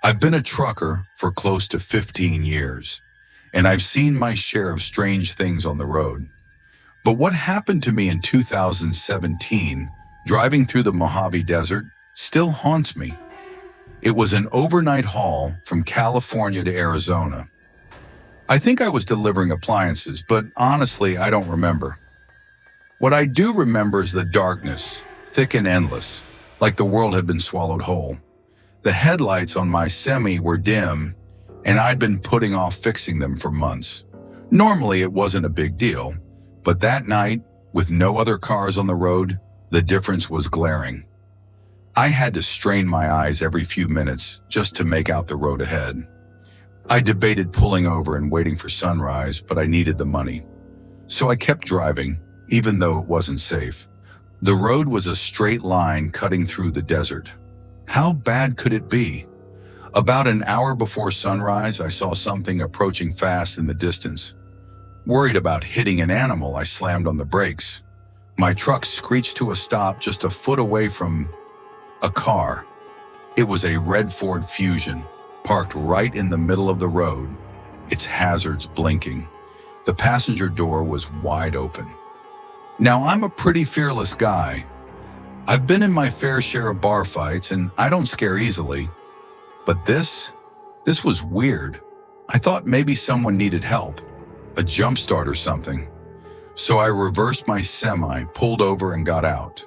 I've been a trucker for close to 15 years, and I've seen my share of strange things on the road. But what happened to me in 2017, driving through the Mojave Desert, still haunts me. It was an overnight haul from California to Arizona. I think I was delivering appliances, but honestly, I don't remember. What I do remember is the darkness, thick and endless, like the world had been swallowed whole. The headlights on my semi were dim, and I'd been putting off fixing them for months. Normally, it wasn't a big deal, but that night, with no other cars on the road, the difference was glaring. I had to strain my eyes every few minutes just to make out the road ahead. I debated pulling over and waiting for sunrise, but I needed the money. So I kept driving, even though it wasn't safe. The road was a straight line cutting through the desert. How bad could it be? About an hour before sunrise, I saw something approaching fast in the distance. Worried about hitting an animal, I slammed on the brakes. My truck screeched to a stop just a foot away from a car. It was a red Ford Fusion, parked right in the middle of the road, its hazards blinking. The passenger door was wide open. Now, I'm a pretty fearless guy. I've been in my fair share of bar fights, and I don't scare easily. But this was weird. I thought maybe someone needed help, a jump start or something. So I reversed my semi, pulled over, and got out.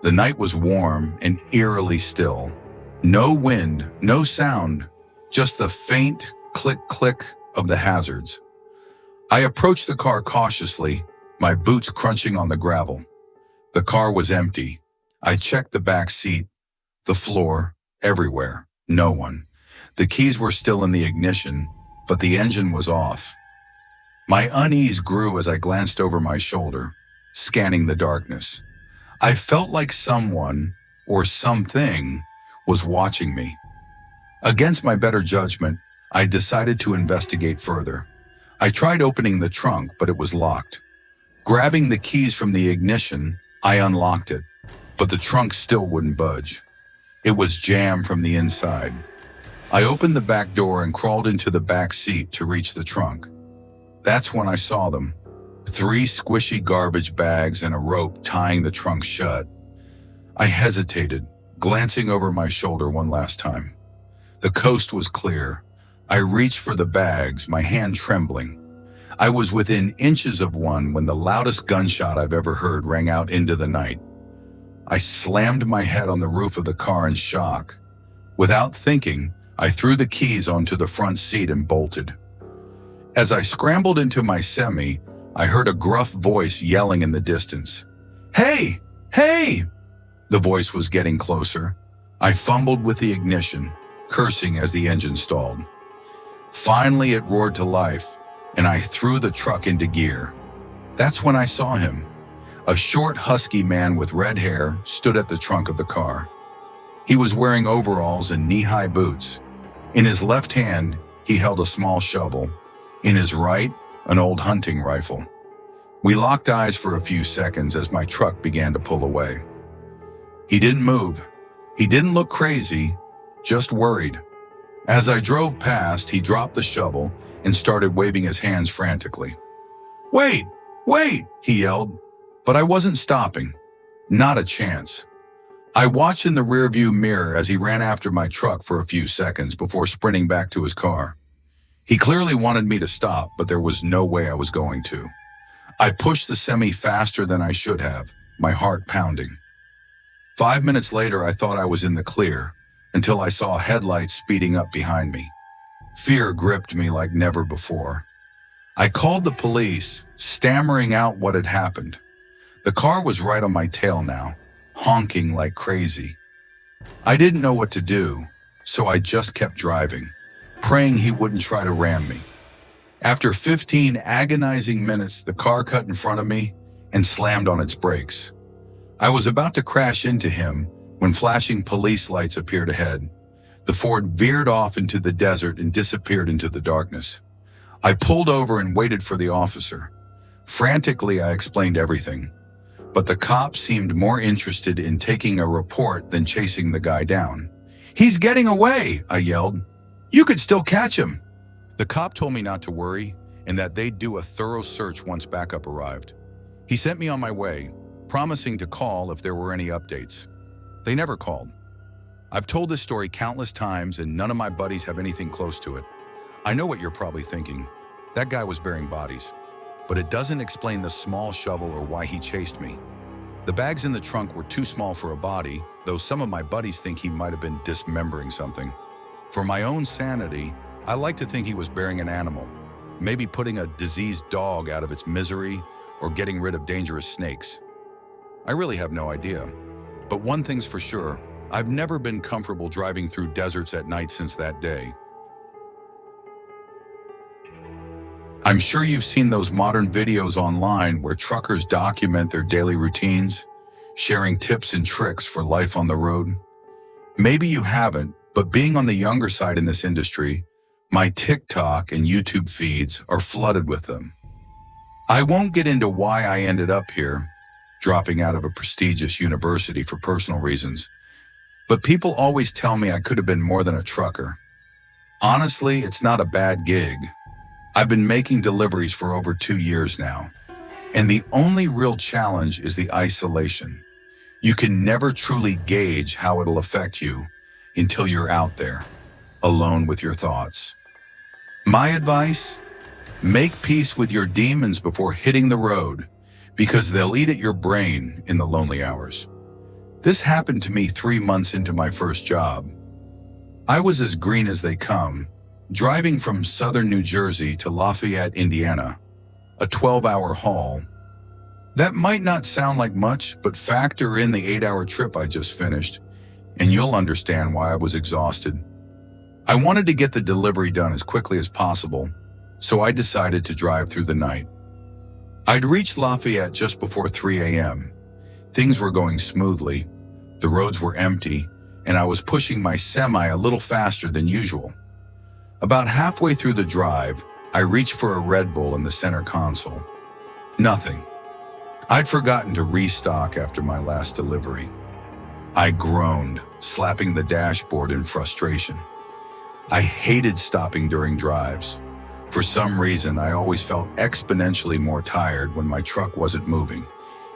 The night was warm and eerily still. No wind, no sound, just the faint click-click of the hazards. I approached the car cautiously, my boots crunching on the gravel. The car was empty. I checked the back seat, the floor, everywhere. No one. The keys were still in the ignition, but the engine was off. My unease grew as I glanced over my shoulder, scanning the darkness. I felt like someone, or something, was watching me. Against my better judgment, I decided to investigate further. I tried opening the trunk, but it was locked. Grabbing the keys from the ignition, I unlocked it, but the trunk still wouldn't budge. It was jammed from the inside. I opened the back door and crawled into the back seat to reach the trunk. That's when I saw them. 3 squishy garbage bags and a rope tying the trunk shut. I hesitated, glancing over my shoulder one last time. The coast was clear. I reached for the bags, my hand trembling. I was within inches of one when the loudest gunshot I've ever heard rang out into the night. I slammed my head on the roof of the car in shock. Without thinking, I threw the keys onto the front seat and bolted. As I scrambled into my semi, I heard a gruff voice yelling in the distance. "Hey! Hey!" The voice was getting closer. I fumbled with the ignition, cursing as the engine stalled. Finally, it roared to life, and I threw the truck into gear. That's when I saw him. A short, husky man with red hair stood at the trunk of the car. He was wearing overalls and knee-high boots. In his left hand, he held a small shovel. In his right, an old hunting rifle. We locked eyes for a few seconds as my truck began to pull away. He didn't move. He didn't look crazy, just worried. As I drove past, he dropped the shovel and started waving his hands frantically. "Wait! Wait!" he yelled. But I wasn't stopping. Not a chance. I watched in the rearview mirror as he ran after my truck for a few seconds before sprinting back to his car. He clearly wanted me to stop, but there was no way I was going to. I pushed the semi faster than I should have, my heart pounding. 5 minutes later, I thought I was in the clear, until I saw headlights speeding up behind me. Fear gripped me like never before. I called the police, stammering out what had happened. The car was right on my tail now, honking like crazy. I didn't know what to do, so I just kept driving, praying he wouldn't try to ram me. After 15 agonizing minutes, the car cut in front of me and slammed on its brakes. I was about to crash into him when flashing police lights appeared ahead. The Ford veered off into the desert and disappeared into the darkness. I pulled over and waited for the officer. Frantically, I explained everything. But the cop seemed more interested in taking a report than chasing the guy down. "He's getting away!" I yelled. You could still catch him. The cop told me not to worry and that they'd do a thorough search once backup arrived. He sent me on my way, promising to call if there were any updates. They never called. I've told this story countless times and none of my buddies have anything close to it. I know what you're probably thinking. That guy was burying bodies. But it doesn't explain the small shovel or why he chased me. The bags in the trunk were too small for a body, though some of my buddies think he might have been dismembering something. For my own sanity, I like to think he was burying an animal, maybe putting a diseased dog out of its misery or getting rid of dangerous snakes. I really have no idea. But one thing's for sure, I've never been comfortable driving through deserts at night since that day. I'm sure you've seen those modern videos online where truckers document their daily routines, sharing tips and tricks for life on the road. Maybe you haven't, but being on the younger side in this industry, my TikTok and YouTube feeds are flooded with them. I won't get into why I ended up here, dropping out of a prestigious university for personal reasons, but people always tell me I could have been more than a trucker. Honestly, it's not a bad gig. I've been making deliveries for over 2 years now, and the only real challenge is the isolation. You can never truly gauge how it'll affect you until you're out there, alone with your thoughts. My advice? Make peace with your demons before hitting the road, because they'll eat at your brain in the lonely hours. This happened to me 3 months into my first job. I was as green as they come, driving from southern New Jersey to Lafayette, Indiana, a 12-hour haul. That might not sound like much, but factor in the 8-hour trip I just finished, and you'll understand why I was exhausted. I wanted to get the delivery done as quickly as possible, so I decided to drive through the night. I'd reached Lafayette just before 3 a.m. Things were going smoothly, the roads were empty, and I was pushing my semi a little faster than usual. About halfway through the drive, I reached for a Red Bull in the center console. Nothing. I'd forgotten to restock after my last delivery. I groaned, slapping the dashboard in frustration. I hated stopping during drives. For some reason, I always felt exponentially more tired when my truck wasn't moving,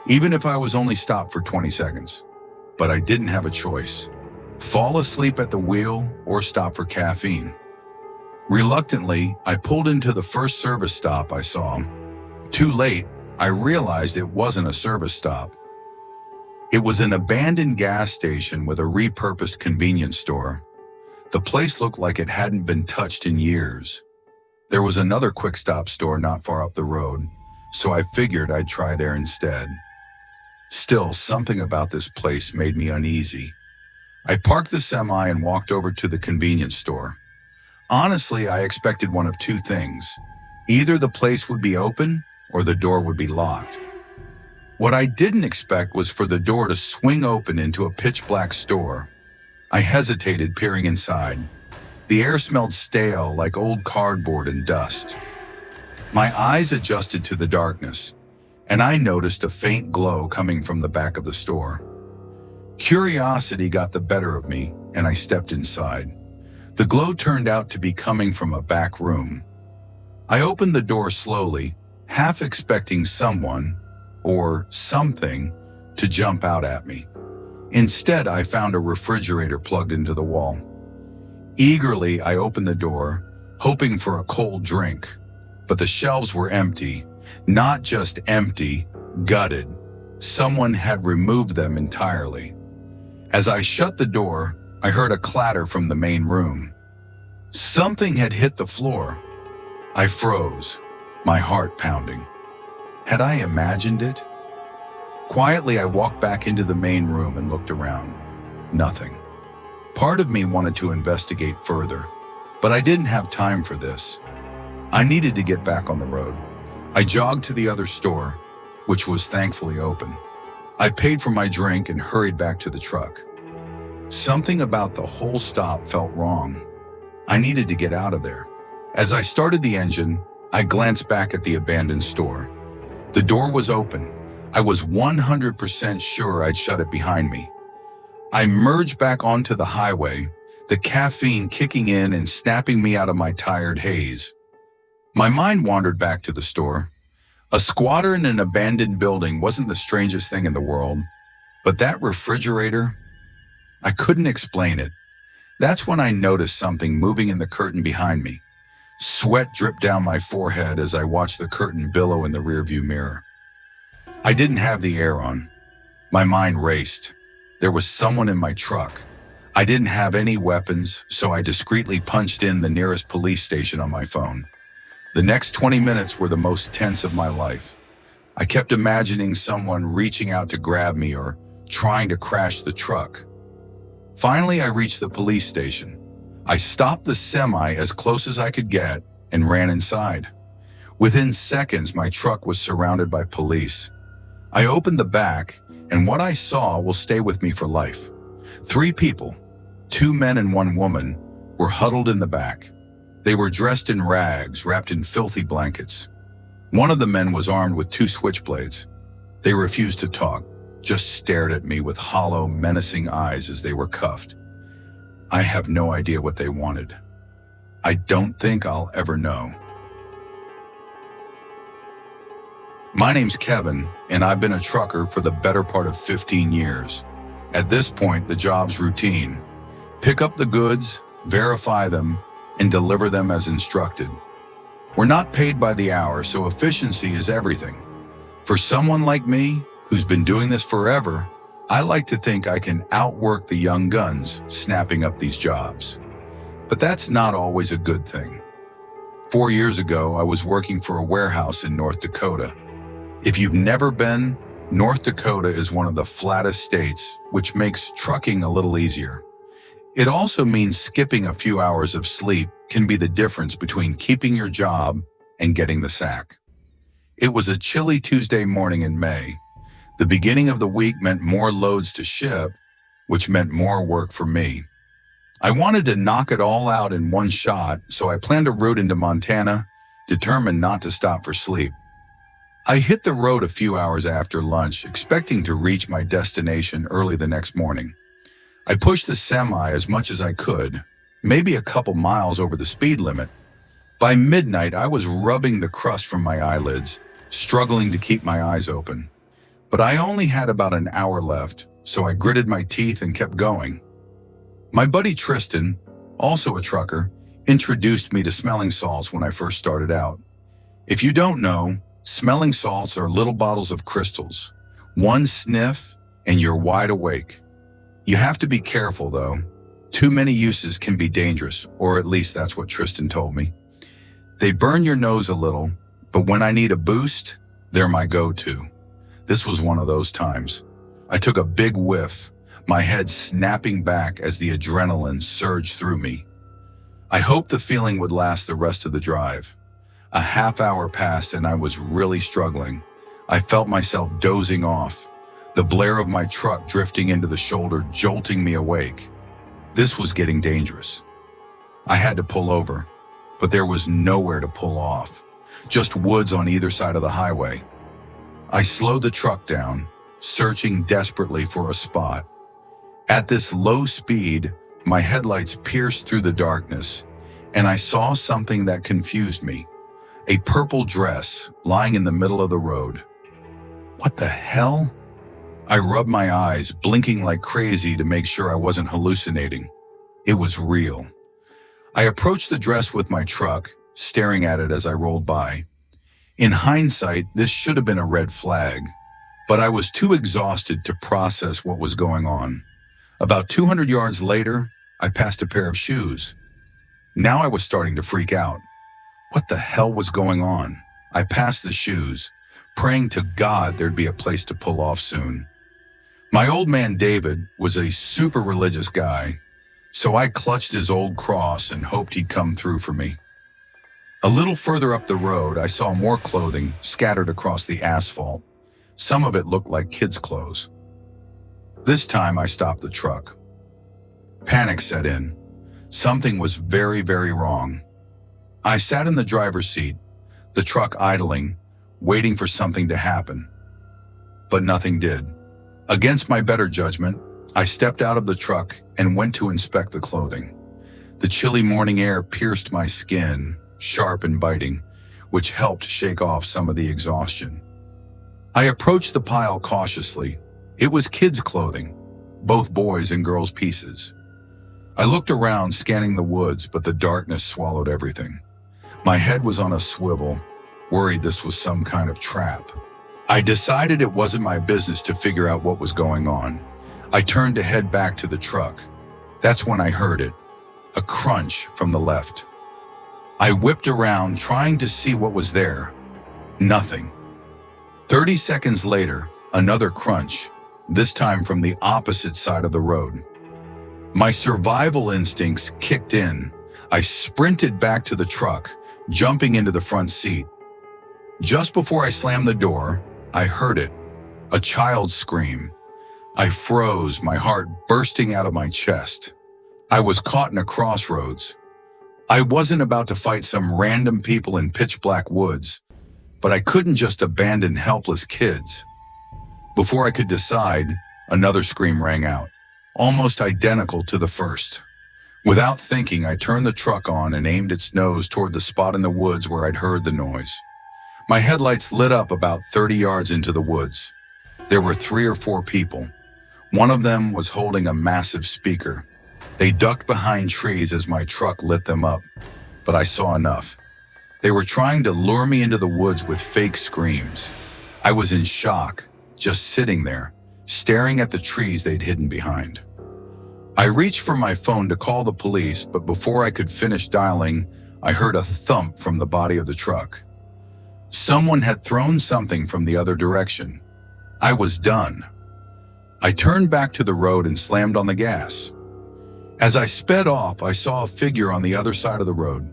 even if I was only stopped for 20 seconds. But I didn't have a choice. Fall asleep at the wheel or stop for caffeine. Reluctantly, I pulled into the first service stop I saw. Too late, I realized it wasn't a service stop. It was an abandoned gas station with a repurposed convenience store. The place looked like it hadn't been touched in years. There was another quick stop store not far up the road, so I figured I'd try there instead. Still, something about this place made me uneasy. I parked the semi and walked over to the convenience store. Honestly, I expected one of two things. Either the place would be open or the door would be locked. What I didn't expect was for the door to swing open into a pitch-black store. I hesitated, peering inside. The air smelled stale, like old cardboard and dust. My eyes adjusted to the darkness, and I noticed a faint glow coming from the back of the store. Curiosity got the better of me, and I stepped inside. The glow turned out to be coming from a back room. I opened the door slowly, half expecting someone, or something, to jump out at me. Instead, I found a refrigerator plugged into the wall. Eagerly, I opened the door, hoping for a cold drink, but the shelves were empty. Not just empty, gutted. Someone had removed them entirely. As I shut the door, I heard a clatter from the main room. Something had hit the floor. I froze, my heart pounding. Had I imagined it? Quietly, I walked back into the main room and looked around. Nothing. Part of me wanted to investigate further, but I didn't have time for this. I needed to get back on the road. I jogged to the other store, which was thankfully open. I paid for my drink and hurried back to the truck. Something about the whole stop felt wrong. I needed to get out of there. As I started the engine, I glanced back at the abandoned store. The door was open. I was 100% sure I'd shut it behind me. I merged back onto the highway, the caffeine kicking in and snapping me out of my tired haze. My mind wandered back to the store. A squatter in an abandoned building wasn't the strangest thing in the world, but that refrigerator, I couldn't explain it. That's when I noticed something moving in the curtain behind me. Sweat dripped down my forehead as I watched the curtain billow in the rearview mirror. I didn't have the air on. My mind raced. There was someone in my truck. I didn't have any weapons, so I discreetly punched in the nearest police station on my phone. The next 20 minutes were the most tense of my life. I kept imagining someone reaching out to grab me or trying to crash the truck. Finally, I reached the police station. I stopped the semi as close as I could get and ran inside. Within seconds, my truck was surrounded by police. I opened the back, and what I saw will stay with me for life. 3 people, 2 men and 1 woman, were huddled in the back. They were dressed in rags, wrapped in filthy blankets. One of the men was armed with 2 switchblades. They refused to talk, just stared at me with hollow, menacing eyes as they were cuffed. I have no idea what they wanted. I don't think I'll ever know. My name's Kevin, and I've been a trucker for the better part of 15 years. At this point, the job's routine. Pick up the goods, verify them, and deliver them as instructed. We're not paid by the hour, so efficiency is everything. For someone like me, who's been doing this forever, I like to think I can outwork the young guns snapping up these jobs. But that's not always a good thing. 4 years ago, I was working for a warehouse in North Dakota. If you've never been, North Dakota is one of the flattest states, which makes trucking a little easier. It also means skipping a few hours of sleep can be the difference between keeping your job and getting the sack. It was a chilly Tuesday morning in May. The beginning of the week meant more loads to ship, which meant more work for me. I wanted to knock it all out in one shot, so I planned a route into Montana, determined not to stop for sleep. I hit the road a few hours after lunch, expecting to reach my destination early the next morning. I pushed the semi as much as I could, maybe a couple miles over the speed limit. By midnight, I was rubbing the crust from my eyelids, struggling to keep my eyes open. But I only had about an hour left, so I gritted my teeth and kept going. My buddy Tristan, also a trucker, introduced me to smelling salts when I first started out. If you don't know, smelling salts are little bottles of crystals. One sniff and you're wide awake. You have to be careful though. Too many uses can be dangerous, or at least that's what Tristan told me. They burn your nose a little, but when I need a boost, they're my go-to. This was one of those times. I took a big whiff, my head snapping back as the adrenaline surged through me. I hoped the feeling would last the rest of the drive. A half hour passed and I was really struggling. I felt myself dozing off, the blare of my truck drifting into the shoulder, jolting me awake. This was getting dangerous. I had to pull over, but there was nowhere to pull off, just woods on either side of the highway. I slowed the truck down, searching desperately for a spot. At this low speed, my headlights pierced through the darkness, and I saw something that confused me. A purple dress lying in the middle of the road. What the hell? I rubbed my eyes, blinking like crazy to make sure I wasn't hallucinating. It was real. I approached the dress with my truck, staring at it as I rolled by. In hindsight, this should have been a red flag, but I was too exhausted to process what was going on. About 200 yards later, I passed a pair of shoes. Now I was starting to freak out. What the hell was going on? I passed the shoes, praying to God there'd be a place to pull off soon. My old man David was a super religious guy, so I clutched his old cross and hoped he'd come through for me. A little further up the road, I saw more clothing scattered across the asphalt. Some of it looked like kids' clothes. This time I stopped the truck. Panic set in. Something was very, very wrong. I sat in the driver's seat, the truck idling, waiting for something to happen. But nothing did. Against my better judgment, I stepped out of the truck and went to inspect the clothing. The chilly morning air pierced my skin, sharp and biting, which helped shake off some of the exhaustion. I approached the pile cautiously. It was kids' clothing, both boys' and girls' pieces. I looked around, scanning the woods, but the darkness swallowed everything. My head was on a swivel, worried this was some kind of trap. I decided it wasn't my business to figure out what was going on. I turned to head back to the truck. That's when I heard it, a crunch from the left. I whipped around, trying to see what was there. Nothing. 30 seconds later, another crunch, this time from the opposite side of the road. My survival instincts kicked in. I sprinted back to the truck, jumping into the front seat. Just before I slammed the door, I heard it, a child's scream. I froze, my heart bursting out of my chest. I was caught in a crossroads. I wasn't about to fight some random people in pitch-black woods, but I couldn't just abandon helpless kids. Before I could decide, another scream rang out, almost identical to the first. Without thinking, I turned the truck on and aimed its nose toward the spot in the woods where I'd heard the noise. My headlights lit up about 30 yards into the woods. There were 3 or 4 people. One of them was holding a massive speaker. They ducked behind trees as my truck lit them up, but I saw enough. They were trying to lure me into the woods with fake screams. I was in shock, just sitting there, staring at the trees they'd hidden behind. I reached for my phone to call the police, but before I could finish dialing, I heard a thump from the body of the truck. Someone had thrown something from the other direction. I was done. I turned back to the road and slammed on the gas. As I sped off, I saw a figure on the other side of the road.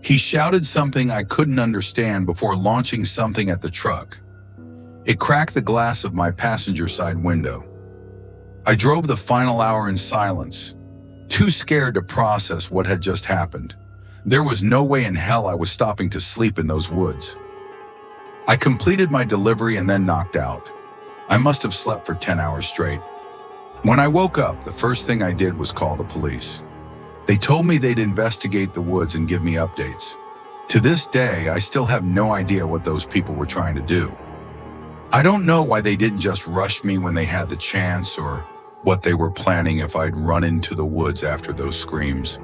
He shouted something I couldn't understand before launching something at the truck. It cracked the glass of my passenger side window. I drove the final hour in silence, too scared to process what had just happened. There was no way in hell I was stopping to sleep in those woods. I completed my delivery and then knocked out. I must have slept for 10 hours straight. When I woke up, the first thing I did was call the police. They told me they'd investigate the woods and give me updates. To this day, I still have no idea what those people were trying to do. I don't know why they didn't just rush me when they had the chance, or what they were planning if I'd run into the woods after those screams.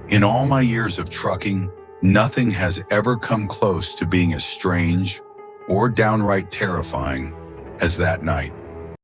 In all my years of trucking, nothing has ever come close to being as strange or downright terrifying as that night.